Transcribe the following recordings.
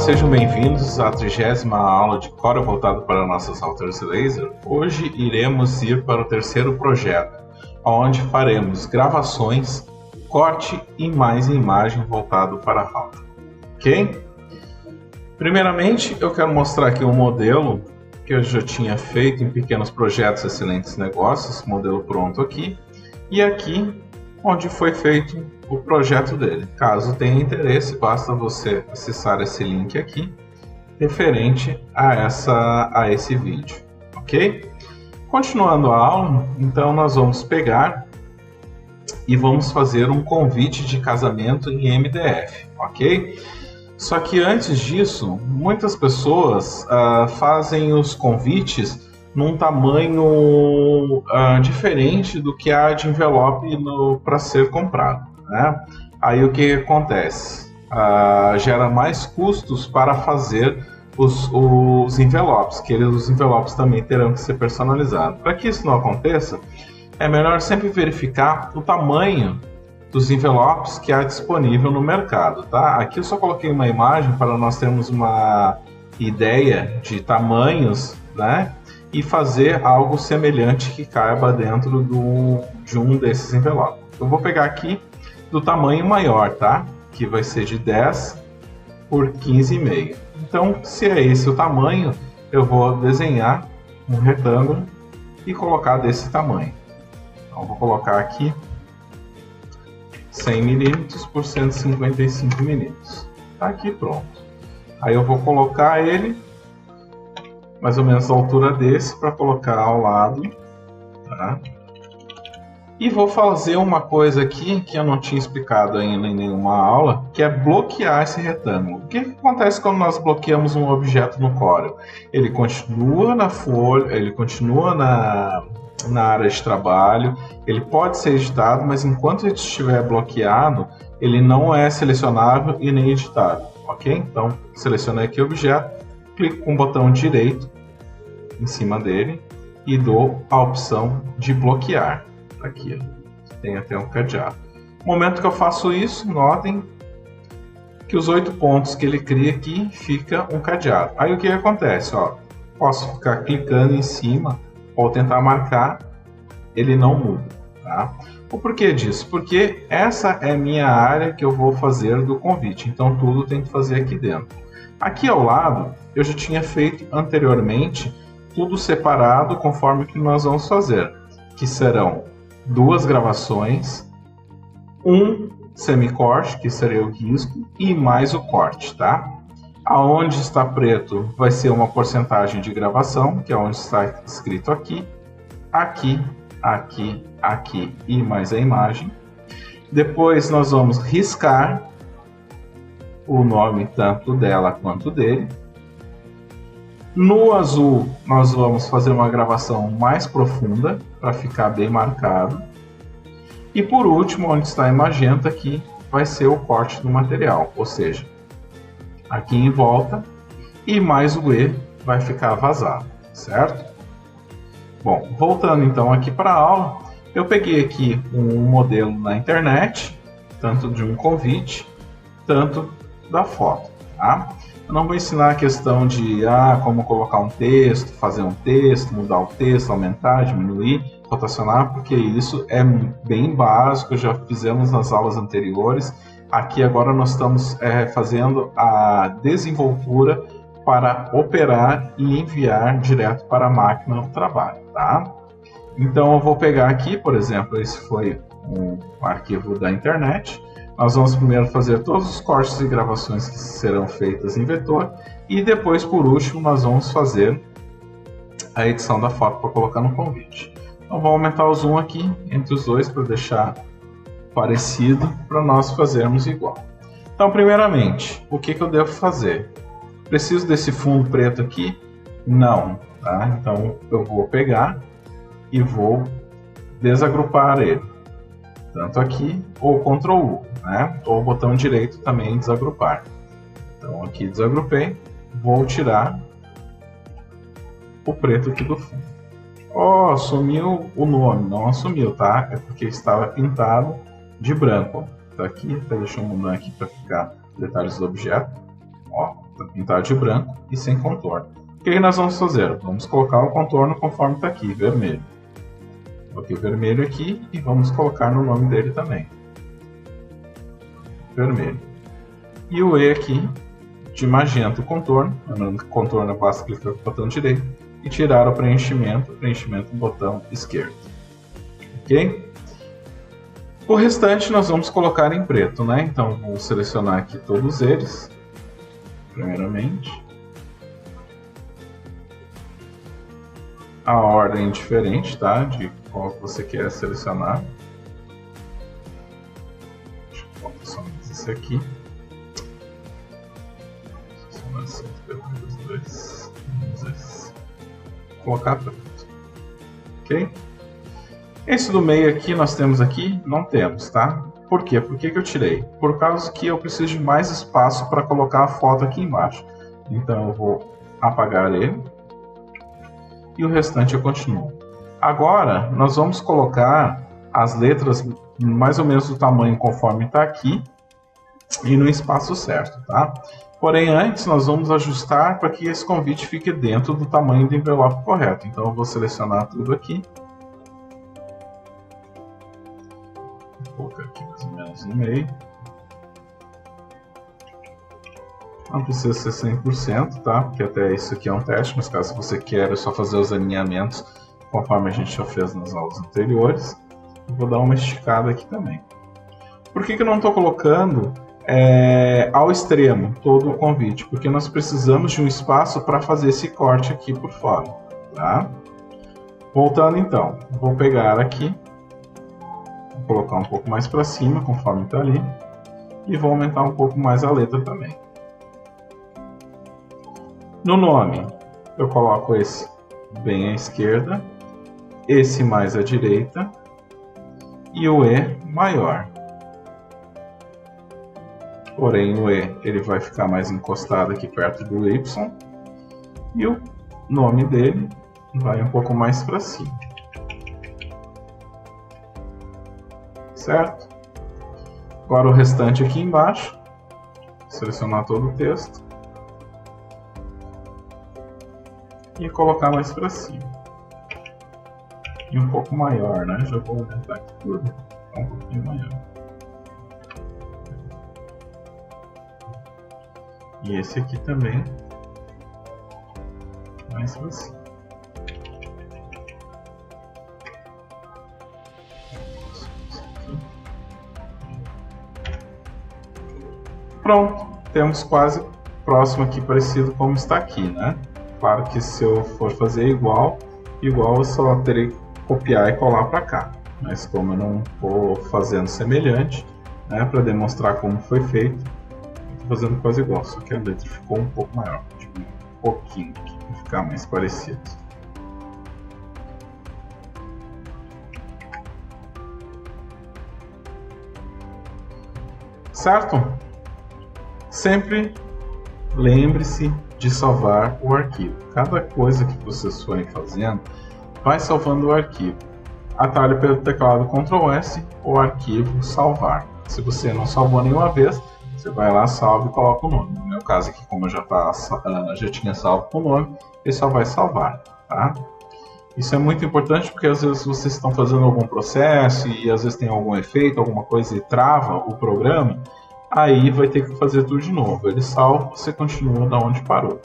sejam bem-vindos à 30ª aula de Corel voltado para nossas routers laser. Hoje iremos ir para o terceiro projeto, onde faremos gravações, corte e mais imagem voltado para a router. Ok? Primeiramente, eu quero mostrar aqui um modelo que eu já tinha feito em pequenos projetos Excelentes Negócios, modelo pronto aqui, e aqui onde foi feito o projeto dele. Caso tenha interesse, basta você acessar esse link aqui, referente a esse vídeo, ok? Continuando a aula, então nós vamos pegar e vamos fazer um convite de casamento em MDF, ok? Só que antes disso, muitas pessoas fazem os convites num tamanho diferente do que há de envelope para ser comprado, né? Aí o que acontece? Gera mais custos para fazer os envelopes, que os envelopes também terão que ser personalizados. Para que isso não aconteça, é melhor sempre verificar o tamanho dos envelopes que há disponível no mercado, tá? Aqui eu só coloquei uma imagem para nós termos uma ideia de tamanhos, né? E fazer algo semelhante que caiba dentro de um desses envelopes. Eu vou pegar aqui do tamanho maior, tá? Que vai ser de 10 por 15,5. Então, se é esse o tamanho, eu vou desenhar um retângulo e colocar desse tamanho. Então, vou colocar aqui 100 mm por 155 mm. Tá aqui pronto. Aí eu vou colocar ele mais ou menos a altura desse para colocar ao lado, tá? E vou fazer uma coisa aqui que eu não tinha explicado ainda em nenhuma aula, que é bloquear esse retângulo. O que acontece quando nós bloqueamos um objeto no Corel? Ele continua na folha, ele continua na área de trabalho, ele pode ser editado, mas enquanto ele estiver bloqueado, ele não é selecionável e nem editável, ok? Então, selecionei aqui o objeto, clico com o botão direito em cima dele e dou a opção de bloquear. Aqui, tem até um cadeado. No momento que eu faço isso, notem que os 8 pontos que ele cria aqui fica um cadeado. Aí o que acontece? Ó, posso ficar clicando em cima ou tentar marcar, ele não muda. Tá? O porquê disso? Porque essa é a minha área que eu vou fazer do convite, então tudo tem que fazer aqui dentro. Aqui ao lado, eu já tinha feito anteriormente tudo separado conforme que nós vamos fazer, que serão 2 gravações, um semicorte, que seria o risco, e mais o corte, tá? Aonde está preto vai ser uma porcentagem de gravação, que é onde está escrito aqui, aqui, aqui, aqui e mais a imagem. Depois nós vamos riscar o nome tanto dela quanto dele. No azul, nós vamos fazer uma gravação mais profunda, para ficar bem marcado. E por último, onde está em magenta aqui, vai ser o corte do material, ou seja, aqui em volta, e mais o E vai ficar vazado, certo? Bom, voltando então aqui para a aula, eu peguei aqui um modelo na internet, tanto de um convite, tanto da foto, tá? Eu não vou ensinar a questão de como colocar um texto, fazer um texto, mudar o texto, aumentar, diminuir, rotacionar, porque isso é bem básico, já fizemos nas aulas anteriores. Aqui agora nós estamos fazendo a desenvoltura para operar e enviar direto para a máquina do trabalho, tá? Então eu vou pegar aqui, por exemplo, esse foi um arquivo da internet. Nós vamos primeiro fazer todos os cortes e gravações que serão feitas em vetor e depois, por último, nós vamos fazer a edição da foto para colocar no convite. Então vou aumentar o zoom aqui entre os dois para deixar parecido para nós fazermos igual. Então, primeiramente, o que eu devo fazer? Preciso desse fundo preto aqui? Não, tá? Então eu vou pegar e vou desagrupar ele. Tanto aqui, ou Ctrl U, né? Ou o botão direito também desagrupar. Então aqui desagrupei, vou tirar o preto aqui do fundo. Ó, sumiu o nome, não assumiu, tá? É porque estava pintado de branco. Tá aqui, deixa eu mudar aqui para ficar detalhes do objeto. Ó, Está pintado de branco e sem contorno. O que nós vamos fazer? Vamos colocar o contorno conforme está aqui, vermelho. Coloquei vermelho aqui e vamos colocar no nome dele também. Vermelho. E o E aqui, de magenta o contorno. Lembrando que contorno basta clicar com o botão direito e tirar o preenchimento no botão esquerdo. Ok? O restante nós vamos colocar em preto, né? Então vou selecionar aqui todos eles, primeiramente. A ordem diferente, tá? De qual você quer selecionar. Deixa eu colocar somente esse aqui. Selecionar assim, os dois. Vamos colocar preto. Ok? Esse do meio aqui nós temos aqui? Não temos, tá? Por quê? Por que eu tirei? Por causa que eu preciso de mais espaço para colocar a foto aqui embaixo. Então eu vou apagar ele. E o restante eu continuo. Agora nós vamos colocar as letras mais ou menos do tamanho conforme está aqui e no espaço certo, tá? Porém, antes nós vamos ajustar para que esse convite fique dentro do tamanho do envelope correto. Então eu vou selecionar tudo aqui. Vou colocar aqui mais ou menos no meio. Não precisa ser 100%, tá? Porque até isso aqui é um teste, mas caso você queira, é só fazer os alinhamentos conforme a gente já fez nas aulas anteriores. Eu vou dar uma esticada aqui também. Por que eu não estou colocando ao extremo todo o convite? Porque nós precisamos de um espaço para fazer esse corte aqui por fora, tá? Voltando então, vou pegar aqui, vou colocar um pouco mais para cima, conforme está ali, e vou aumentar um pouco mais a letra também. No nome, eu coloco esse bem à esquerda, esse mais à direita e o E maior. Porém, o E ele vai ficar mais encostado aqui perto do Y e o nome dele vai um pouco mais para cima. Certo? Agora o restante aqui embaixo, selecionar todo o texto. E colocar mais para cima. E um pouco maior, né? Já vou aumentar aqui tudo. Um pouquinho maior. E esse aqui também. Mais para cima. Pronto. Temos quase próximo aqui, parecido como está aqui, né? Claro que se eu for fazer igual eu só terei que copiar e colar para cá. Mas como eu não estou fazendo semelhante, né, para demonstrar como foi feito, estou fazendo quase igual, só que a letra ficou um pouco maior, tipo, um pouquinho aqui, para ficar mais parecido. Certo? Sempre lembre-se de salvar o arquivo. Cada coisa que vocês forem fazendo, vai salvando o arquivo. Atalho pelo teclado Ctrl S, o arquivo salvar. Se você não salvou nenhuma vez, você vai lá, salva e coloca o nome. No meu caso aqui, como eu já tinha salvo com o nome, ele só vai salvar, tá? Isso é muito importante porque às vezes vocês estão fazendo algum processo e às vezes tem algum efeito, alguma coisa e trava o programa. Aí vai ter que fazer tudo de novo. Ele salva, você continua da onde parou.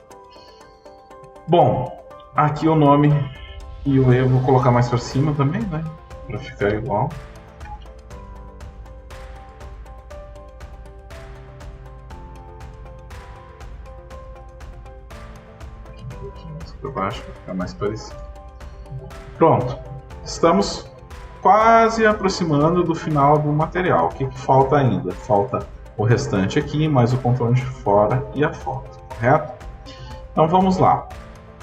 Bom, aqui o nome e o E eu vou colocar mais para cima também, né? Para ficar igual. Um pouquinho mais para baixo para ficar mais parecido. Pronto. Estamos quase aproximando do final do material. O que falta ainda? Falta o restante aqui, mais o contorno de fora e a foto, correto? Então vamos lá.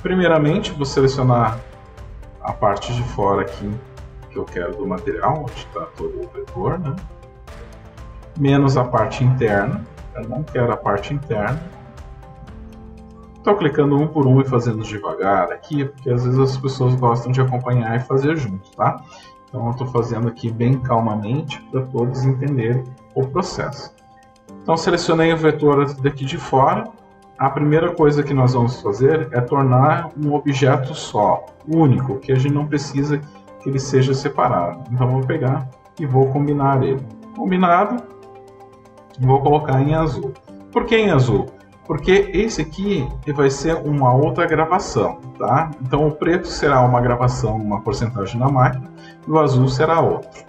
Primeiramente, vou selecionar a parte de fora aqui que eu quero do material, onde está todo o vetor, né? Menos a parte interna, eu não quero a parte interna. Estou clicando um por um e fazendo devagar aqui, porque às vezes as pessoas gostam de acompanhar e fazer junto, tá? Então eu estou fazendo aqui bem calmamente para todos entenderem o processo. Então selecionei o vetor daqui de fora, a primeira coisa que nós vamos fazer é tornar um objeto só, único, que a gente não precisa que ele seja separado. Então vou pegar e vou combinar ele. Combinado, vou colocar em azul. Por que em azul? Porque esse aqui vai ser uma outra gravação, tá? Então o preto será uma gravação, uma porcentagem da máquina, e o azul será outro,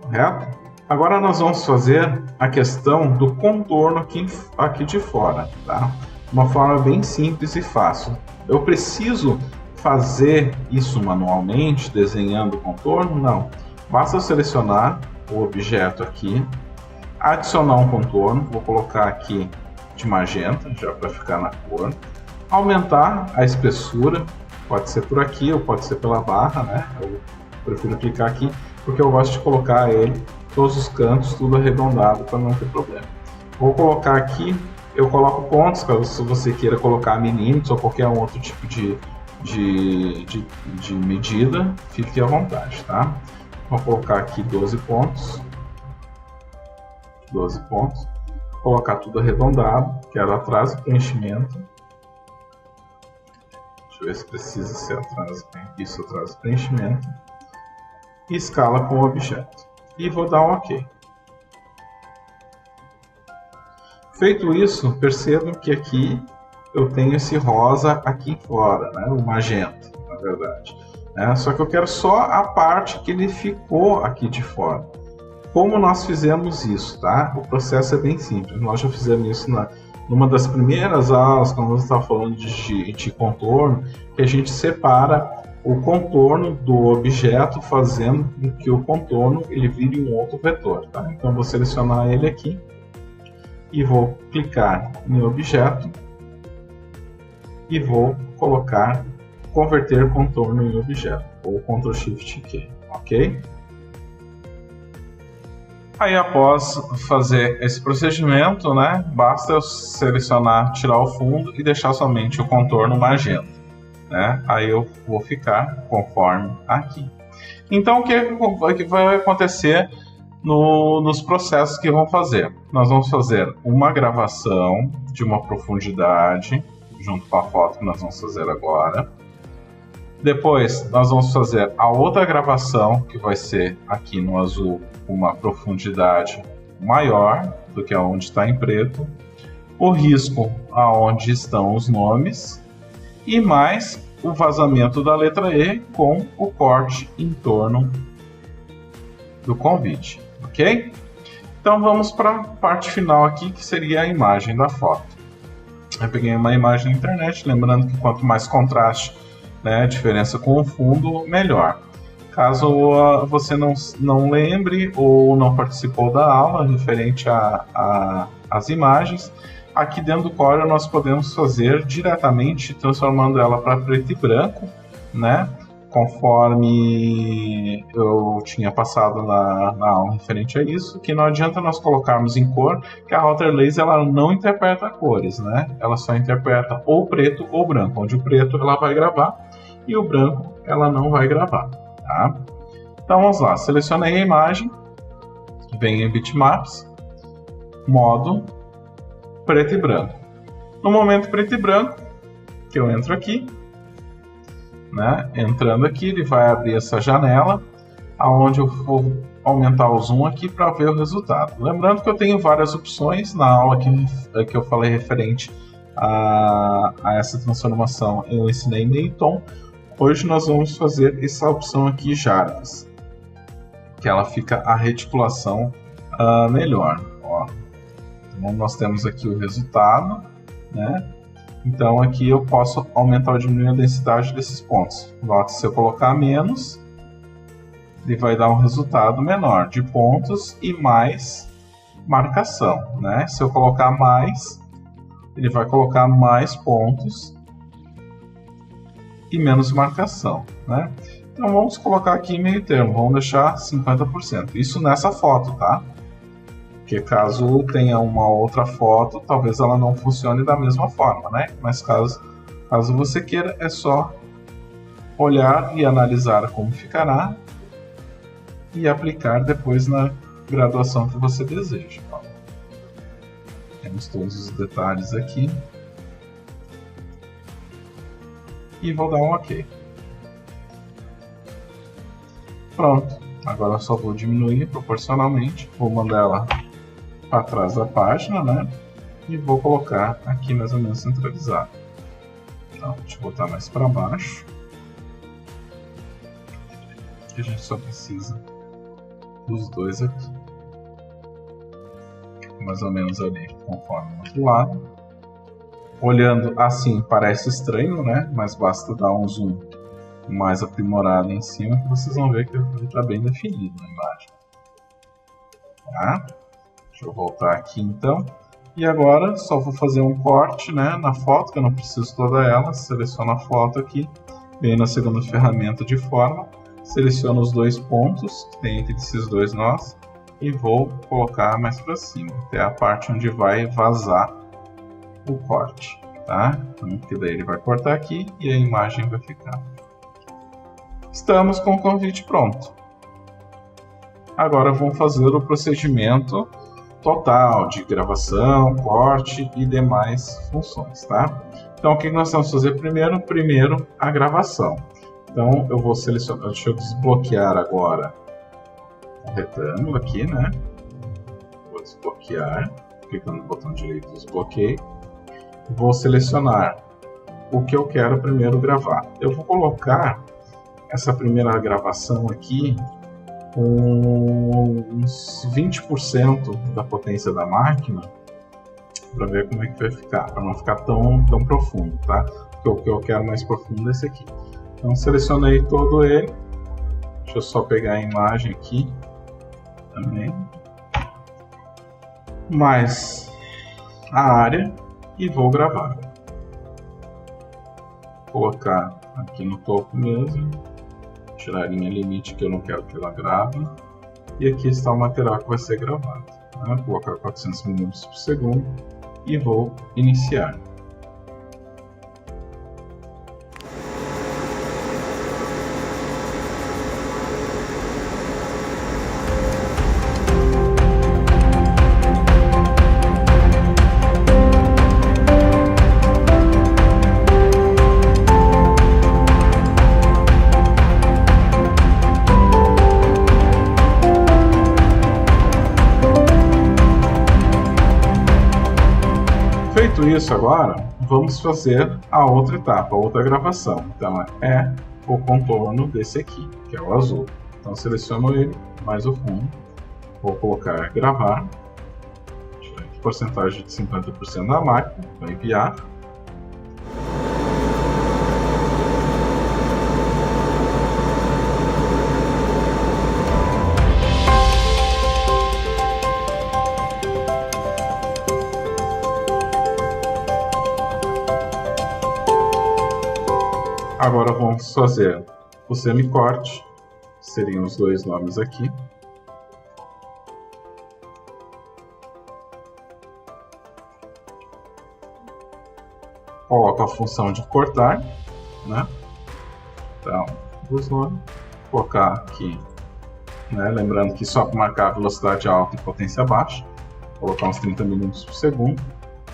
correto? Agora nós vamos fazer a questão do contorno aqui de fora, tá? Uma forma bem simples e fácil. Eu preciso fazer isso manualmente, desenhando o contorno? Não. Basta eu selecionar o objeto aqui, adicionar um contorno, vou colocar aqui de magenta, já para ficar na cor, aumentar a espessura, pode ser por aqui ou pode ser pela barra, né? Eu prefiro clicar aqui porque eu gosto de colocar ele todos os cantos, tudo arredondado para não ter problema. Vou colocar aqui, eu coloco pontos, caso você queira colocar milímetros ou qualquer outro tipo de medida, fique à vontade, tá? Vou colocar aqui 12 pontos, colocar tudo arredondado, quero atrás do preenchimento. Deixa eu ver se precisa ser atrás do preenchimento. E escala com o objeto. E vou dar um OK. Feito isso, percebam que aqui eu tenho esse rosa aqui fora, né? O magenta, na verdade. Só que eu quero só a parte que ele ficou aqui de fora. Como nós fizemos isso, tá? O processo é bem simples. Nós já fizemos isso numa das primeiras aulas, quando nós estávamos falando de contorno, que a gente separa o contorno do objeto, fazendo com que o contorno ele vire um outro vetor, tá? Então vou selecionar ele aqui e vou clicar em objeto e vou colocar converter contorno em objeto, ou Ctrl Shift Q, ok? Aí após fazer esse procedimento, né, basta eu selecionar, tirar o fundo e deixar somente o contorno magenta, né? Aí eu vou ficar conforme aqui. Então o que vai acontecer nos processos que vamos fazer? Nós vamos fazer uma gravação de uma profundidade junto com a foto que nós vamos fazer agora. Depois nós vamos fazer a outra gravação, que vai ser aqui no azul, uma profundidade maior do que onde está em preto, o risco aonde estão os nomes e mais o vazamento da letra E com o corte em torno do convite, ok? Então vamos para a parte final aqui, que seria a imagem da foto. Eu peguei uma imagem na internet, lembrando que quanto mais contraste, né, diferença com o fundo, melhor. Caso você não lembre ou não participou da aula referente às imagens, aqui dentro do Corel nós podemos fazer diretamente, transformando ela para preto e branco, né? Conforme eu tinha passado na aula referente a isso, que não adianta nós colocarmos em cor, que a Router Laser ela não interpreta cores, né? Ela só interpreta ou preto ou branco, onde o preto ela vai gravar e o branco ela não vai gravar. Tá? Então vamos lá, selecionei a imagem, venho em bitmaps, modo preto e branco. No momento preto e branco, que eu entro aqui, né? Entrando aqui, ele vai abrir essa janela, aonde eu vou aumentar o zoom aqui para ver o resultado. Lembrando que eu tenho várias opções na aula que eu falei referente a essa transformação. Eu ensinei meio tom. Hoje nós vamos fazer essa opção aqui, Jarvis, que ela fica a reticulação melhor. Ó. Então nós temos aqui o resultado, né? Então aqui eu posso aumentar ou diminuir a densidade desses pontos. Note, se eu colocar menos, ele vai dar um resultado menor de pontos e mais marcação, né? Se eu colocar mais, ele vai colocar mais pontos e menos marcação, né? Então vamos colocar aqui em meio termo, vamos deixar 50%. Isso nessa foto, tá? Porque caso tenha uma outra foto, talvez ela não funcione da mesma forma, né? Mas caso você queira, é só olhar e analisar como ficará e aplicar depois na graduação que você deseja. Temos todos os detalhes aqui. e vou dar um OK. Pronto, agora eu só vou diminuir proporcionalmente, vou mandar ela para trás da página, né? E vou colocar aqui mais ou menos centralizado. Então, deixa eu botar mais para baixo. A gente só precisa dos dois aqui. Mais ou menos ali, conforme o outro lado. Olhando assim parece estranho, né? Mas basta dar um zoom mais aprimorado em cima que vocês vão ver que ele está bem definido na imagem. Tá? Deixa eu voltar aqui então. E agora só vou fazer um corte, né, na foto, que eu não preciso toda ela. Seleciono a foto aqui, venho na segunda ferramenta de forma, seleciono os dois pontos que tem entre esses dois nós e vou colocar mais para cima, até a parte onde vai vazar o corte, tá? Então, que daí ele vai cortar aqui e a imagem vai ficar. Estamos com o convite pronto. Agora vamos fazer o procedimento total de gravação, corte e demais funções, tá? Então o que nós vamos fazer primeiro? Primeiro a gravação. Então eu vou selecionar, deixa eu desbloquear agora o retângulo aqui, né? Vou desbloquear, clicando no botão direito desbloqueio. Vou selecionar o que eu quero primeiro gravar. Eu vou colocar essa primeira gravação aqui com uns 20% da potência da máquina para ver como é que vai ficar, para não ficar tão profundo, tá? Porque o que eu quero mais profundo é esse aqui. Então selecionei todo ele, deixa eu só pegar a imagem aqui também, mais a área e vou gravar. Vou colocar aqui no topo mesmo. Tirar a linha limite que eu não quero que ela grave. E aqui está o material que vai ser gravado. Vou colocar 400 milímetros por segundo e vou iniciar. Feito isso agora, vamos fazer a outra etapa, a outra gravação. Então é o contorno desse aqui, que é o azul. Então seleciono ele, mais o fundo, vou colocar gravar, porcentagem de 50% da máquina, vou enviar. Agora vamos fazer o semicorte, seriam os dois nomes aqui. Coloco a função de cortar, né? Então, os nomes, colocar aqui, né? Lembrando que só para marcar a velocidade alta e potência baixa, colocar uns 30 milímetros por segundo,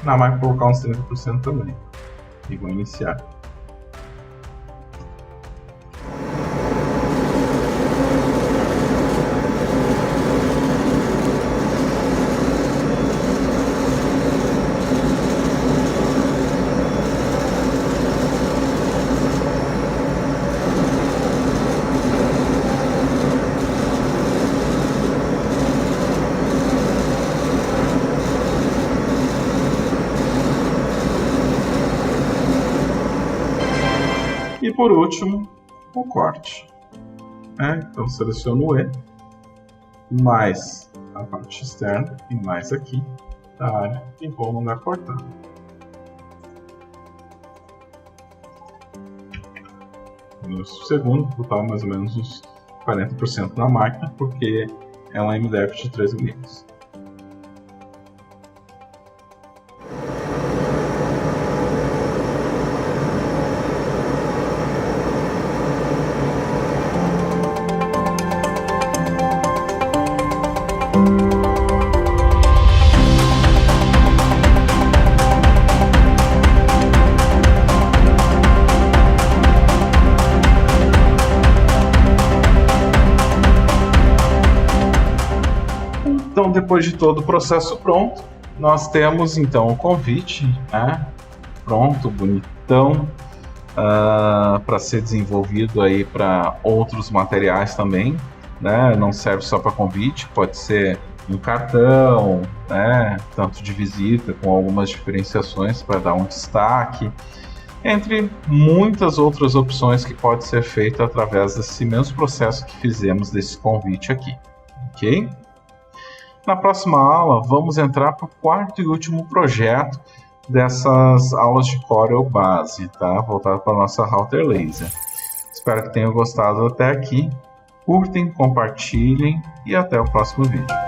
na máquina colocar uns 30% também, e vou iniciar. E por último, o corte. Então seleciono o E, mais a parte externa e mais aqui da área e vou mandar cortar. No segundo, vou botar mais ou menos uns 40% na máquina, porque é um MDF de 3 mm. Então, depois de todo o processo pronto, nós temos então o convite, né? Pronto, bonitão, para ser desenvolvido aí para outros materiais também, né? Não serve só para convite, pode ser um cartão, né? Tanto de visita com algumas diferenciações para dar um destaque, entre muitas outras opções que pode ser feito através desse mesmo processo que fizemos desse convite aqui, ok? Na próxima aula, vamos entrar para o quarto e último projeto dessas aulas de Corel base, tá? Voltado para a nossa Router Laser. Espero que tenham gostado até aqui. Curtem, compartilhem e até o próximo vídeo.